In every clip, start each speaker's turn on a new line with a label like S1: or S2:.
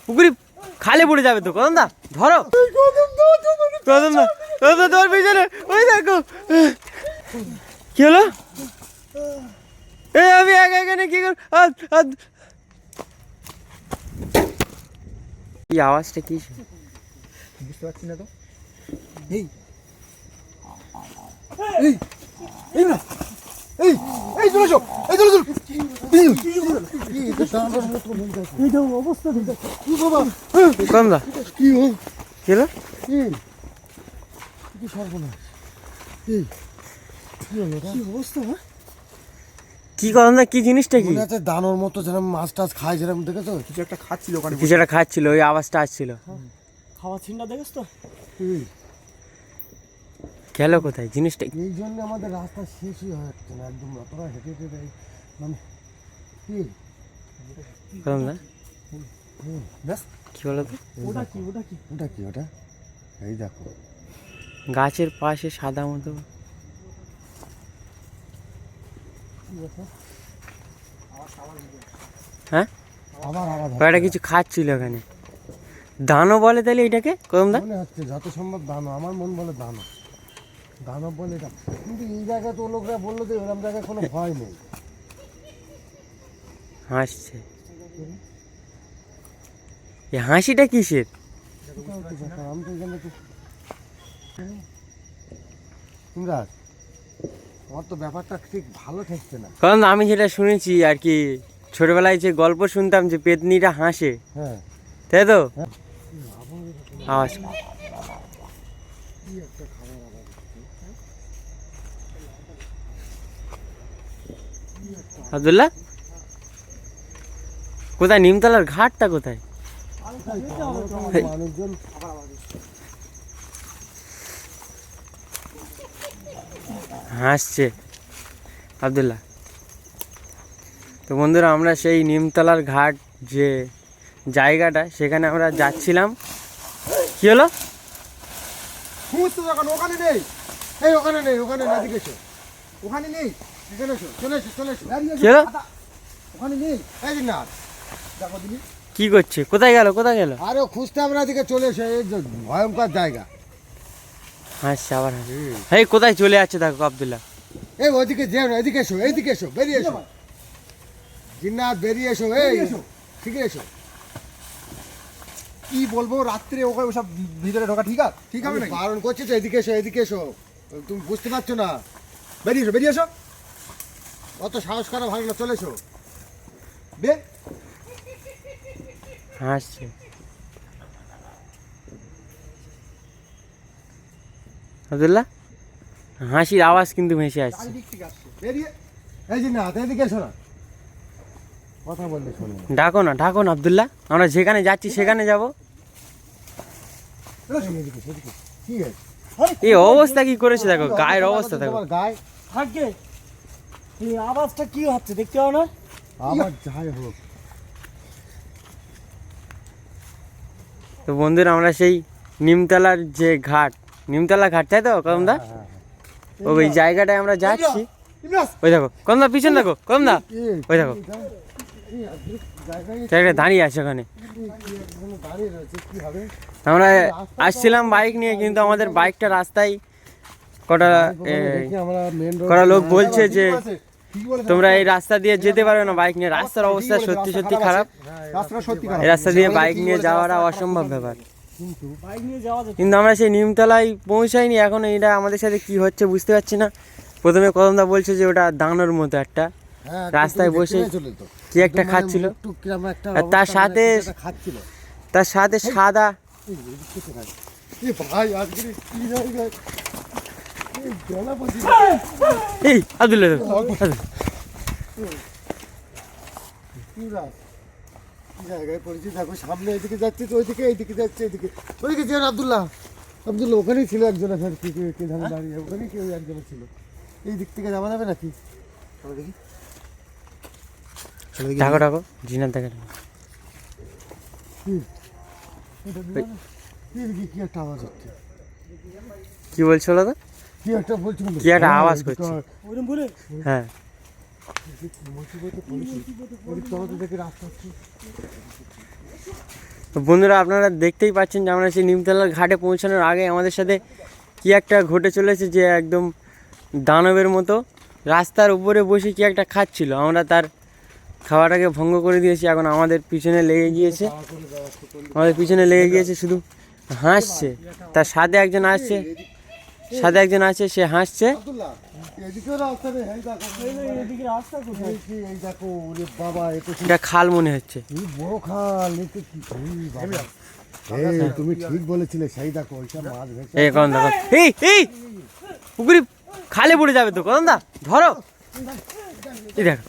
S1: পুকুরি খালে পড়ে যাবে তো কদম দা, ধরো কদম দা, তোর পিছনে ওই দেখো কি হলো। এই আমি একা এখানে কি কর, কি আওয়াজটা কি
S2: বুঝতে পারছি না তো।
S3: এই এই এই না এই এই চলে যাও, এই চলে চলো। এই দাও অবস্থা দেখো কি বাবা,
S1: কদম দা
S3: কি হলো
S1: কি হলো,
S3: কি সর্বনাশ, এই কি হলো, কি অবস্থা,
S1: কি কদম দা, কি জিনিসটা কি?
S3: মনে আছে দানোর মতো যেরকম মাছ টাছ খায়, যেরকম দেখেছো
S2: কিছু একটা খাচ্ছিল ওখানে,
S1: কিছু একটা খাচ্ছিল, ওই আওয়াজটা আসছিল।
S2: খাওয়া ছিন্না দেখেছ তো?
S1: গেল কোথায় জিনিসটা?
S3: এই জন্য আমাদের রাস্তা শেষই হয়ে যাচ্ছে না, একদম অতটা হেঁটে হেঁটে দেয় মানে কি
S1: কদম দা
S3: ব্যাস।
S1: কি বলো তো,
S2: ওটা কি, ওটা কি?
S3: ওটা কি ওটা? এই দেখো
S1: গাছের পাশে সাদা মতো, হ্যাঁ
S3: আবার আবার
S1: কয়েকটা কিছু খাচ্ছিল ওখানে, দানো বলে তাহলে এটাকে কদম দা?
S3: মনে হচ্ছে যত সম্ভব দানো, আমার মন বলে দানো, দানব বলে এটা। কিন্তু এই জায়গায় তো লোকরা বললো যে এরকম জায়গায় কোনো ভয় নেই।
S1: হাসছে, এই হাসিটা কিসের?
S3: এটাও তো ব্যাপার, আমি তো এখানে তো ইমরাজ, আমার তো ব্যাপারটা ঠিক ভালো ঠেকছে না।
S1: কারণ আমি যেটা শুনেছি আর কি, ছোটবেলায় যে গল্প শুনতাম যে পেতনিটা হাসে,
S3: হ্যাঁ
S1: তাই তো?
S3: হ্যাঁ।
S1: আওয়াজ আব্দুল্লাহ কোথায়, নিমতলার ঘাটটা কোথায়?
S3: মানুষজন
S1: হাসছে আব্দুল্লাহ। তো বন্ধুরা, আমরা সেই নিমতলার ঘাট যে জায়গাটা, সেখানে আমরা যাচ্ছিলাম। কি হলো?
S3: সমস্ত দোকান ওখানে নেই, এই ওখানে নেই, ওখানে না, দিকে এসো, ওখানে নেই, এখানে এসো, চলে এসো, চলে এসো,
S1: কি হলো?
S3: ওখানে নেই, এই যে না দেখো দিদি,
S1: কি করছে? কোথায় গেল, কোথায় গেল?
S3: আরে খুঁজতে আমরা দিকে চলে এসো, এই যে ভয়ঙ্কর জায়গা।
S1: হাসছে আবার হাসছে, এই কোথায় চলে যাচ্ছে দেখো আব্দুল্লাহ।
S3: এই ওইদিকে যেও না, এদিকে এসো, এইদিকে এসো, বেরিয়ে এসো জিন্নাত, বেরিয়ে এসো, এই ঠিক এসো।
S2: কি বলবো, রাত্রে ওখানে ওসব ভিতরে ঢোকা ঠিক আছে, ঠিক হবে নাকি?
S3: বারণ করছি তো, এদিকে এসো, এদিকে এসো, তুমি বুঝতে পারছো না,
S2: বেরিয়ে এসো, বেরিয়ে এসো।
S3: অত সাহস করা ভালো না, চলে এসো।
S2: বে
S1: হাসছে আব্দুল্লাহ, হাসির আওয়াজ কিন্তু ভেসে আসছে।
S2: চারিদিক থেকে আসছে।
S3: বেরিয়ে এই যে না, এদিকে এসো না, কথা বললে শোনো না।
S1: ডাকো না, ডাকো না আব্দুল্লাহ, আমরা যেখানে যাচ্ছি সেখানে যাব।
S3: এদিকে, এদিকে, কি আছে?
S1: এই অবস্থা কি করেছে দেখো, গায়ের অবস্থা দেখো।
S3: তোমার গায়ে
S2: থাকে এই আওয়াজটা কি হচ্ছে দেখতে পাও না?
S3: আবার যাই হোক,
S1: তো বন্ধুরা, আমরা সেই নিমতলার যে ঘাট, নিমতলা ঘাট, তাই তো কদম দা? ওই জায়গাটায় আমরা যাচ্ছি।
S2: ইমরাজ,
S1: ওই দেখো কদম দা, পিছন দেখো কদম দা, ওই দেখো জায়গাটা দাঁড়িয়ে আছে ওখানে।
S3: দাঁড়িয়ে রয়েছে, কি হবে?
S1: আমরা আসছিলাম বাইক নিয়ে, কিন্তু আমাদের বাইকটা রাস্তায় কটা
S3: দেখি আমরা মেন রোড,
S1: কটা লোক বলছে যে
S2: কি বলেছে?
S1: তোমরা এই রাস্তা দিয়ে যেতে পারবে না বাইক নিয়ে, রাস্তার অবস্থা সত্যি সত্যি খারাপ।
S2: রাস্তাটা সত্যি খারাপ।
S1: এই রাস্তা দিয়ে বাইক নিয়ে যাওয়াটা অসম্ভব ব্যাপার।
S3: কিন্তু
S2: বাইক নিয়ে যাওয়া যেত।
S1: কিন্তু আমরা সেই নিমতলায় পৌঁছাইনি এখন, এটা আমাদের সাথে কি হচ্ছে বুঝতে পারছি না। প্রথমে কদমদা বলছে যে ওটা দানোর মতো একটা,
S3: হ্যাঁ,
S1: রাস্তায়
S3: কিন্তু
S1: বসে
S3: দেখতে পেয়েছিলে তো?
S1: কি একটা
S3: একদম
S1: খাচ্ছিল,
S3: মুখ টুক কিরম একটা
S1: আর তার
S3: অবস্থা,
S1: সাথে
S3: মানে কিছু একটা খাচ্ছিল।
S1: তার সাথে সাদা।
S3: এ ভাই, আজকে কি জায়গায় এই গলা বসে
S1: এই আব্দুল্লাহ,
S3: কি জায়গায় পড়েছি দেখো, সামনে এদিকে যাচ্ছে তো, ওইদিকে এইদিকে যাচ্ছে, এদিকে ওইদিকে যে আব্দুল্লাহ, আব্দুল্লাহ ওখানেই ছিল একজন, এখানে কে ধারে দাঁড়িয়ে, ওখানেই কেউ একজন ছিল। এই দিক থেকে যাওয়া যাবে নাকি? চলো দেখি, চলো দেখি।
S1: ডাকো ডাকো জিনার দেখা।
S3: কি একটা আওয়াজ হচ্ছে,
S1: কি বলছো দাদা?
S3: কি একটা বলছি,
S1: কি একটা আওয়াজ করছে।
S2: ওরম বলে
S1: হ্যাঁ,
S3: মুসিবতে পড়েছি, দেখি রাস্তা হচ্ছে।
S1: তো বন্ধুরা আপনারা দেখতেই পাচ্ছেন যে আমরা সেই নিমতলার ঘাটে পৌঁছানোর আগে আমাদের সাথে কি একটা ঘটে চলেছে, যে একদম দানবের মতো রাস্তার উপরে বসে কি একটা খাচ্ছিল। আমরা তার খাওয়াটাকে ভঙ্গ করে দিয়েছি। এখন আমাদের পিছনে লেগে গিয়েছে, শুধু হাসছে। তার সাথে একজন আসছে, সে হাসছে।
S3: আব্দুল্লাহ, এদিকেও রাস্তা নেই, এই দেখো,
S2: এদিকে রাস্তা কোথায়?
S3: এই দেখো, ওরে বাবা, এ তো
S1: এটা খাল মনে হচ্ছে।
S3: কি বড় খাল, এ তো কি, এই বাবা। এই, তুমি ঠিক বলেছিলে, সেই দেখো ওইসব মাছ ভেসে
S1: এই কদম দা, এই পুকুরি খালে পড়ে যাবে তো। কদম দা ধরো, এই দেখো।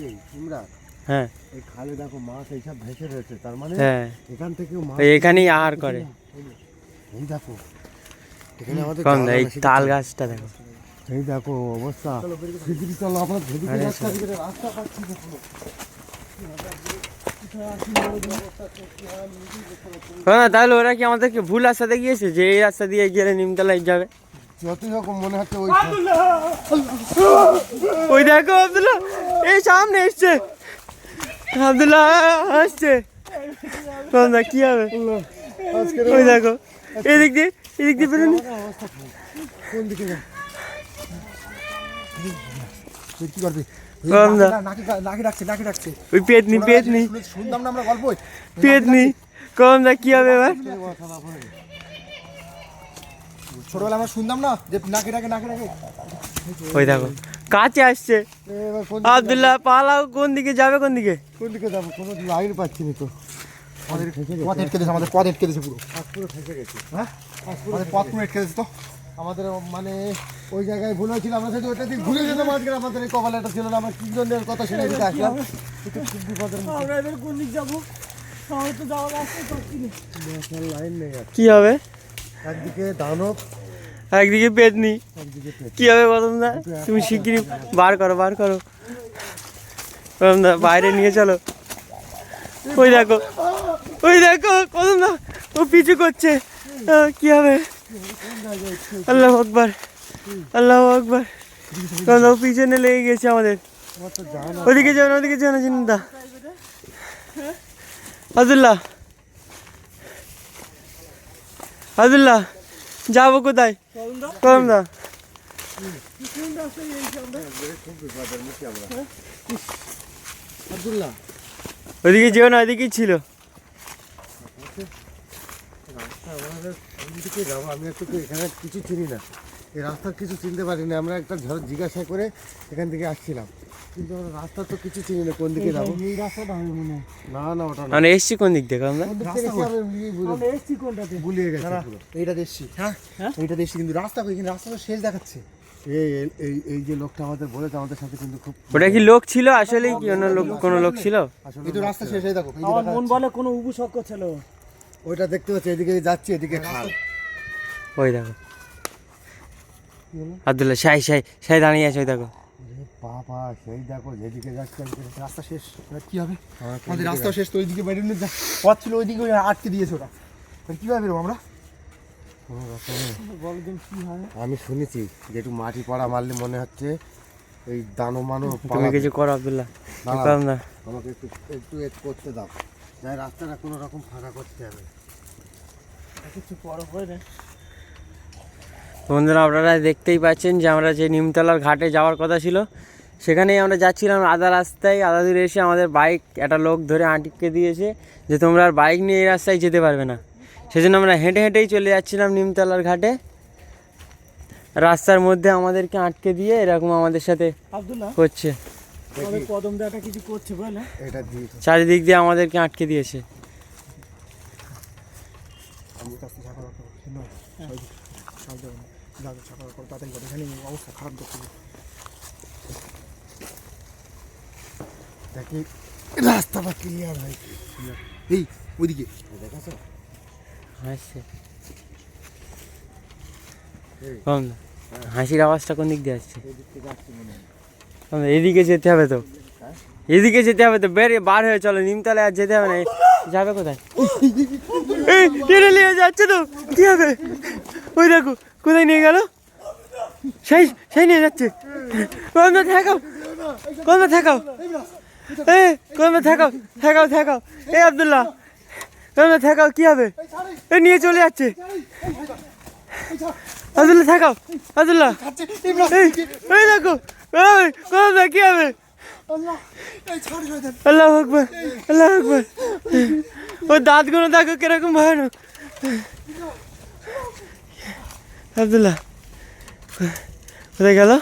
S3: এই তোমরা,
S1: হ্যাঁ
S3: এই খালে দেখো মাছ এইসব ভেসে রয়েছে, তার মানে
S1: হ্যাঁ,
S3: এখান থেকেও মাছ
S1: এখানেই আহার করে।
S3: এই দেখো, এখানে আমাদের
S1: কদম দা,
S3: জাল
S1: এই
S3: আছে,
S1: তাল গাছটা দেখো।
S3: এই দেখো অবস্থা। সেদিকে চলো, আমরা যেদিকে
S1: আরে
S3: রাস্তা, সেদিকে রাস্তা পাচ্ছি না কোনো।
S1: কদম দা, তাহলে ওরা কি আমাদেরকে ভুল রাস্তাতে গিয়েছে, যে এই রাস্তা দিয়ে গেলে নিমতলায় যাবে?
S3: যতই রকম মনে হচ্ছে ওই
S1: ওই দেখো আব্দুল্লাহ, এই সামনে এসছে আব্দুল্লাহ, আসছে। কদম দা কি হবে?
S3: আজকে
S1: ওই দেখো, এদিক দিয়ে বেরোনি।
S3: কোন দিকে যা, তুই কি করবি?
S1: কদম দা,
S2: নাকি ডাকছে
S1: ওই পেতনি
S2: শুনতাম না আমরা গল্প।
S1: কদম দা কি হবে এবার?
S2: ছোটবেলা আমরা শুনতাম না যে নাকি ডাকে।
S1: ওই দেখো কাছে আসছে।
S3: এবার কোন
S1: আব্দুল্লাহ পালাও, কোন দিকে যাবে? কোন দিকে?
S3: যাবো? কোনো লাইন পাচ্ছি না তো।
S2: আমাদের পথ আটকে দিয়েছে, আমাদের পথ আটকে দিয়েছে পুরো।
S3: পুরো ফেসে গেছে।
S2: হ্যাঁ, আমাদের পথ পুরো আটকে দিয়েছে তো।
S3: আমাদের মানে ওই জায়গায় ভুল হয়েছিল, আমরা সেটা ওইটা দিয়ে ঘুরে যেতাম। আজকে আমাদের এই কপালে এটা ছিল না, আমরা কি জন্য কথা শুনে এদিকে আসলাম। এটা খুব বিপদের মধ্যে।
S2: আমরা এবার কোন দিক যাবো? আমার তো যাওয়ার রাস্তাই পাচ্ছি না।
S3: লাইন নেই আর।
S1: কি হবে?
S3: একদিকে দানব,
S1: একদিকে পেতনি,
S3: একদিকে পেট।
S1: কি হবে কদম দা? তুমি শিগগিরই বার করো কদম দা, বাইরে নিয়ে চলো। ওই দেখো কদম দা, ও পিছু করছে। কি হবে? আল্লাহু আকবার। কদম দা, ও পিছনে লেগে গেছে আমাদের।
S3: আমার তো জানা
S1: ওদিকে যাও না চিন্তা। আব্দুল্লাহ যাবো কোথায়? কদম দা,
S3: আব্দুল্লাহ,
S1: ওদিকে যেও না, ওদিকেই ছিল।
S3: আমাদের কোন দিকে যাবো? আমি একটু তো এখানে কিছু চিনি না, এই রাস্তার কিছু চিনতে পারিনি। আমরা একটা জিজ্ঞাসা করে এখান থেকে আসছিলাম, কিন্তু আমরা রাস্তা তো কিছু চিনি না, কোন দিকে যাবো?
S2: এই রাস্তাটা হবে মনে হয়।
S3: না ওটা না।
S1: আমরা এসছি কোন দিক দিয়ে কদম দা?
S3: কোন দিক থেকে এসে আমি
S2: আমরা এসছি কোনটাতে?
S3: গুলিয়ে গেছে পুরো।
S2: এইটা দেখছি। হ্যাঁ, এইটা দেখছি, কিন্তু রাস্তা কই? কিন্তু রাস্তা তো শেষ দেখাচ্ছে।
S3: এই যে লোকটা আমাদের বলেছে, আমাদের সাথে কিন্তু খুব
S1: ওটা কি লোক ছিল আসলে? কি কোনো লোক ছিল?
S3: আসলে
S2: এই তো রাস্তা শেষ, এই দেখো। আমার মন বলে কোনো উবু সক্ক ছিল।
S3: ওইটা দেখতে পাচ্ছি, এদিকে যাচ্ছি, এদিকে খাল।
S1: ওই দেখো আব্দুল্লাহ, সাই দাঁড়িয়ে আছে। ওই দেখো
S3: বাবা, সেই দেখো যেদিকে যাচ্ছে
S2: রাস্তা শেষ, এবার কি হবে?
S3: আমার
S2: আমাদের রাস্তা শেষ, তো ওইদিকে বাইরে নিয়ে পথ ছিল, ওইদিকে আটকে দিয়েছে ওরা। এবার কিভাবে বেরোবো আমরা?
S3: কোনো রকমে।
S2: বলদিন কি হয়?
S3: আমি শুনেছি যে একটু মাটি পড়া মারলে মনে হচ্ছে এই দানো মানো
S1: তুমি কিছু করো আব্দুল্লাহ।
S3: দাঁড়াও।
S1: কদম দা,
S3: আমাকে একটু একটু করতে দাও, যাই রাস্তাটা কোনো রকম ফাঁকা করতে হবে।
S2: কিছু বড় হয়ে না।
S1: বন্ধুরা আপনারা দেখতেই পাচ্ছেন যে আমরা যে নিমতলার ঘাটে যাওয়ার কথা ছিল, সেখানেই আমরা যাচ্ছিলাম। আধা রাস্তায় আধা দূরে এসে আমাদের বাইক একটা লোক ধরে আটকে দিয়েছে, যে তোমরা আর বাইক নিয়ে এই রাস্তায় যেতে পারবে না। সেজন্য আমরা হেঁটেই চলে যাচ্ছিলাম নিমতলার ঘাটে। রাস্তার মধ্যে আমাদেরকে আটকে দিয়ে এরকম আমাদের সাথে
S2: আব্দুল্লাহ,
S1: করছে।
S2: আমাদের কদম দাটা কিছু করছে বুঝলে?
S3: এটা দিয়ে
S1: চারিদিক দিয়ে আমাদেরকে আটকে দিয়েছে।
S2: আমি কাছে ছাকা রাখবো। না, সাল দেবো না। যাবে ছাকা রাখো, তাড়াতাড়ি করো। এখানে অবস্থা খারাপ দেখছি।
S3: দেখি রাস্তাটা ক্লিয়ার হয়।
S2: এই ওইদিকে
S3: দেখাছো?
S1: হাসছে কম না, হাসির আওয়াজটা কোন দিক দিয়ে আসছে? কম না, এদিকে যেতে হবে তো, বার হয়ে চলো। নিমতলায় আর যেতে হবে না। যাবে কোথায়? এই টেনে নিয়ে যাচ্ছে তো, কি হবে? ওই দেখো কোথায় নিয়ে গেল। সেই নিয়ে যাচ্ছে। কম না ঠেকাও। এ কলমে থাকাও থাকাও থাকাও, এই আব্দুল্লাহ কলমে থাকাও, কি হবে?
S2: এই ছাড়,
S1: এ নিয়ে চলে যাচ্ছে।
S2: এই ভাইবা, এই ছাড়,
S1: আব্দুল্লাহ থাকাও, আব্দুল্লাহ
S2: খাচ্ছে, ইমরান,
S1: এই এই দেখো, এই কলমে কি হবে?
S2: আল্লাহ, এই ছাড় শয়তান।
S1: আল্লাহ আকবার, আল্লাহ আকবার। ওর দাঁতগুলো দেখো কিরকম ভয়ানক। আব্দুল্লাহ কোথায় গেল?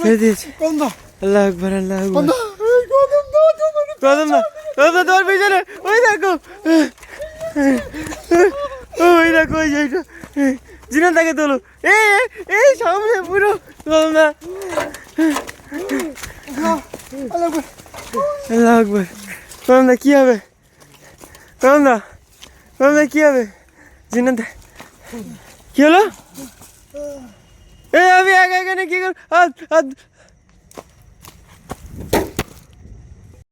S1: ছেড়ে দিয়েছে।
S2: কন্দা,
S1: আল্লাহ আকবার, আল্লাহ আকবার।
S2: কন্দা, এই কদম দাও, তোমার
S1: কদম না, কদম তোর পিছনে, ওই দেখো, ওই দেখো, ওই জায়গা জিনা তাকে তোলো, এই এই সামনে পুরো কদম না।
S2: আল্লাহ আকবার।
S1: আল্লাহ আকবার। কদম দা কি হবে? কদম দা, কদম দা কি হবে? জিনা কি হলো? এই আমি একা এখানে কি কর,